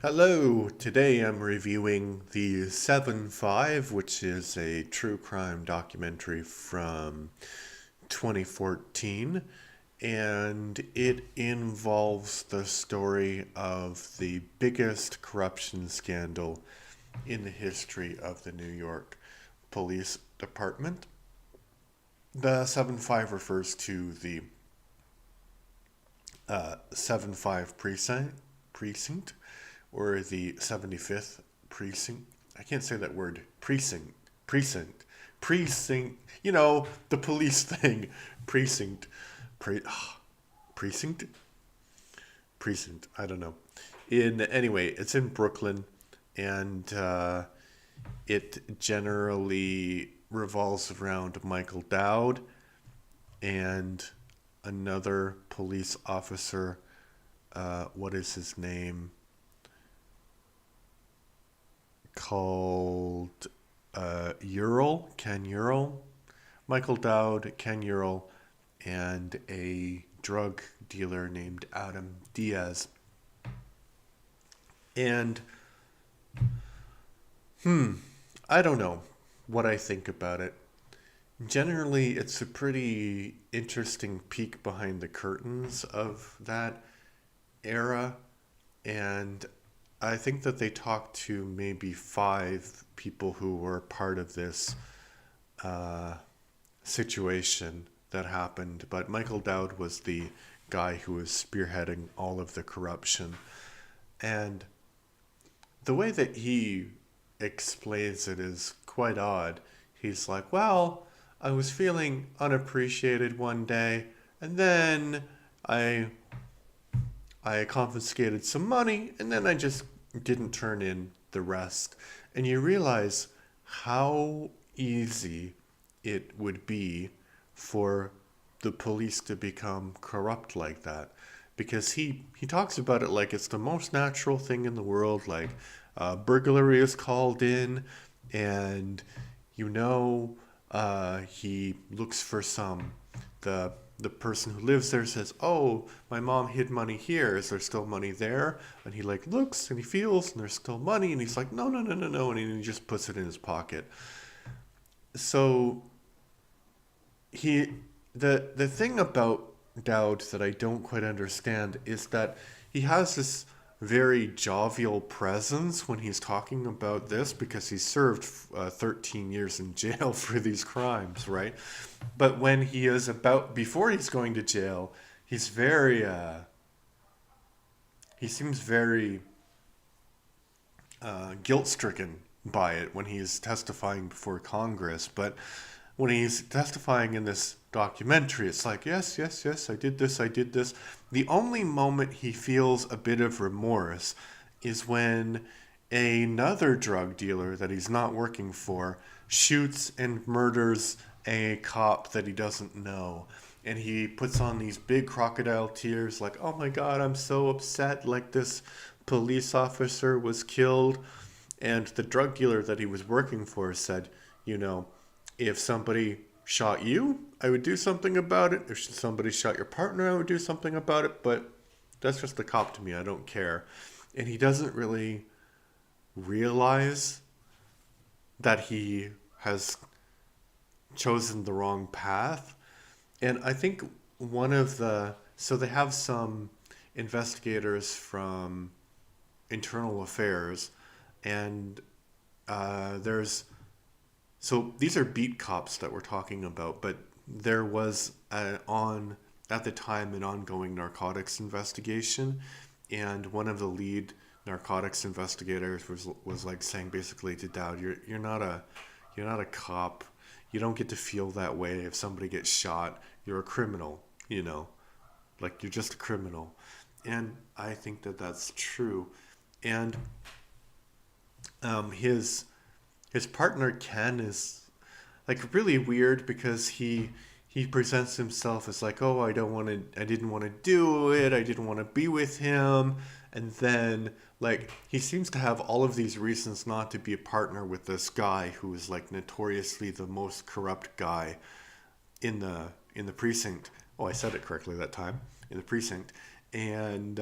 Hello, today I'm reviewing the 7-5, which is a true crime documentary from 2014, and it involves the story of the biggest corruption scandal in the history of the New York Police Department. The 7-5 refers to the 7-5 precinct, or the 75th precinct. I can't say that word. Precinct. The police thing. Precinct. Pre, precinct? Precinct. I don't know. Anyway, it's in Brooklyn, and it generally revolves around Michael Dowd and another police officer. What is his name? Called Ken Ural, Michael Dowd, Ken Ural, and a drug dealer named Adam Diaz. And, I don't know what I think about it. Generally, it's a pretty interesting peek behind the curtains of that era, and I think that they talked to maybe 5 people who were part of this uh, situation that happened, but Michael Dowd was the guy who was spearheading all of the corruption. And the way that he explains it is quite odd. He's like, well, I was feeling unappreciated one day, and then I I confiscated some money, and then I just didn't turn in the rest. And you realize how easy it would be for the police to become corrupt like that. Because he talks about it like it's the most natural thing in the world, like burglary is called in, and you know he looks for some the the person who lives there says, "Oh, my mom hid money here. Is there still money there?" And he like looks and he feels, and there's still money, and he's like, "No, no, no, no, no," and he just puts it in his pocket. So he the thing about Dowd that I don't quite understand is that he has this very jovial presence when he's talking about this because he served 13 years in jail for these crimes, right? But when he is about before he's going to jail, he's very he seems very guilt stricken by it when he's testifying before Congress. But when he's testifying in this documentary, it's like, yes, yes, yes, I did this, I did this. The only moment he feels a bit of remorse is when another drug dealer that he's not working for shoots and murders a cop that he doesn't know. And he puts on these big crocodile tears, like, oh my God, I'm so upset. Like, this police officer was killed. And the drug dealer that he was working for said, you know, if somebody shot you, I would do something about it. If somebody shot your partner, I would do something about it. But that's just the cop to me. I don't care. And he doesn't really realize that he has chosen the wrong path. And I think one of the so they have some investigators from internal affairs, and there's so these are beat cops that we're talking about, but there was on at the time an ongoing narcotics investigation, and one of the lead narcotics investigators was like saying basically to Dowd, you're not a cop. You don't get to feel that way if somebody gets shot. You're a criminal, like you're just a criminal. And I think that that's true. And his partner Ken is like really weird because he presents himself as like, oh, I didn't want to do it, I didn't want to be with him, and then like he seems to have all of these reasons not to be a partner with this guy who is like notoriously the most corrupt guy in the precinct. Oh, I said it correctly that time, in the precinct. And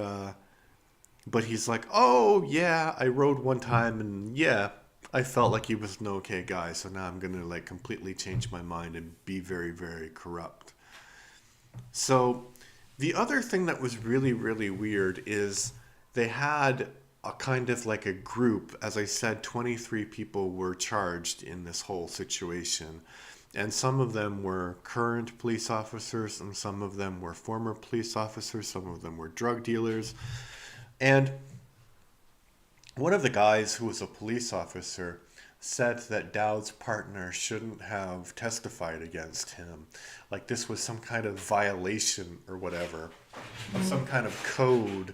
But he's like, oh, yeah, I rode one time and yeah, I felt like he was an okay guy. So now I'm going to like completely change my mind and be very, very corrupt. So the other thing that was really, really weird is they had a kind of like a group. As I said, 23 people were charged in this whole situation. And some of them were current police officers, and some of them were former police officers, some of them were drug dealers. And one of the guys who was a police officer said that Dowd's partner shouldn't have testified against him. Like this was some kind of violation or whatever, of some kind of code.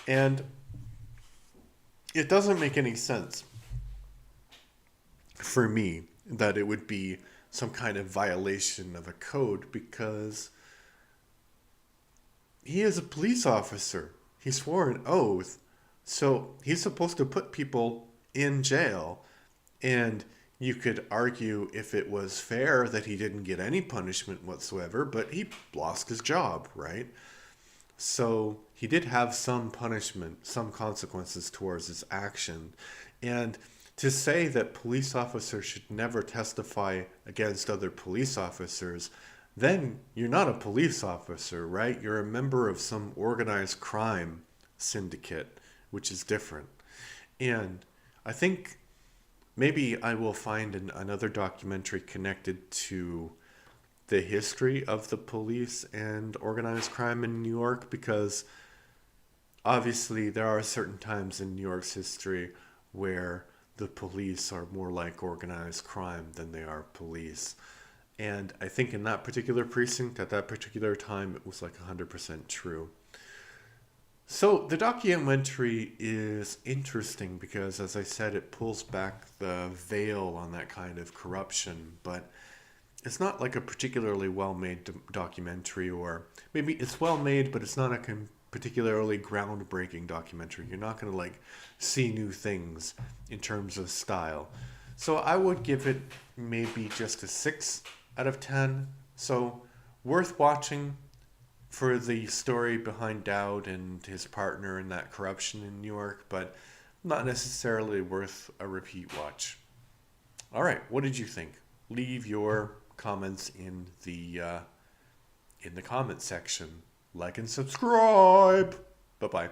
And it doesn't make any sense for me that it would be some kind of violation of a code because he is a police officer. He swore an oath. So he's supposed to put people in jail. And you could argue if it was fair that he didn't get any punishment whatsoever, but he lost his job, right? So he did have some punishment, some consequences towards his action. And to say that police officers should never testify against other police officers, then you're not a police officer, right? You're a member of some organized crime syndicate, which is different. And I think maybe I will find another documentary connected to the history of the police and organized crime in New York because obviously there are certain times in New York's history where the police are more like organized crime than they are police. And I think in that particular precinct, at that particular time, it was like 100% true. So the documentary is interesting because, as I said, it pulls back the veil on that kind of corruption, but it's not like a particularly well-made documentary, or maybe it's well-made, but it's not a particularly groundbreaking documentary. You're not going to like see new things in terms of style. So I would give it maybe just a 6 out of 10. So worth watching for the story behind Dowd and his partner and that corruption in New York, but not necessarily worth a repeat watch. All right, what did you think? Leave your comments in the comment section. Like and subscribe. Bye bye.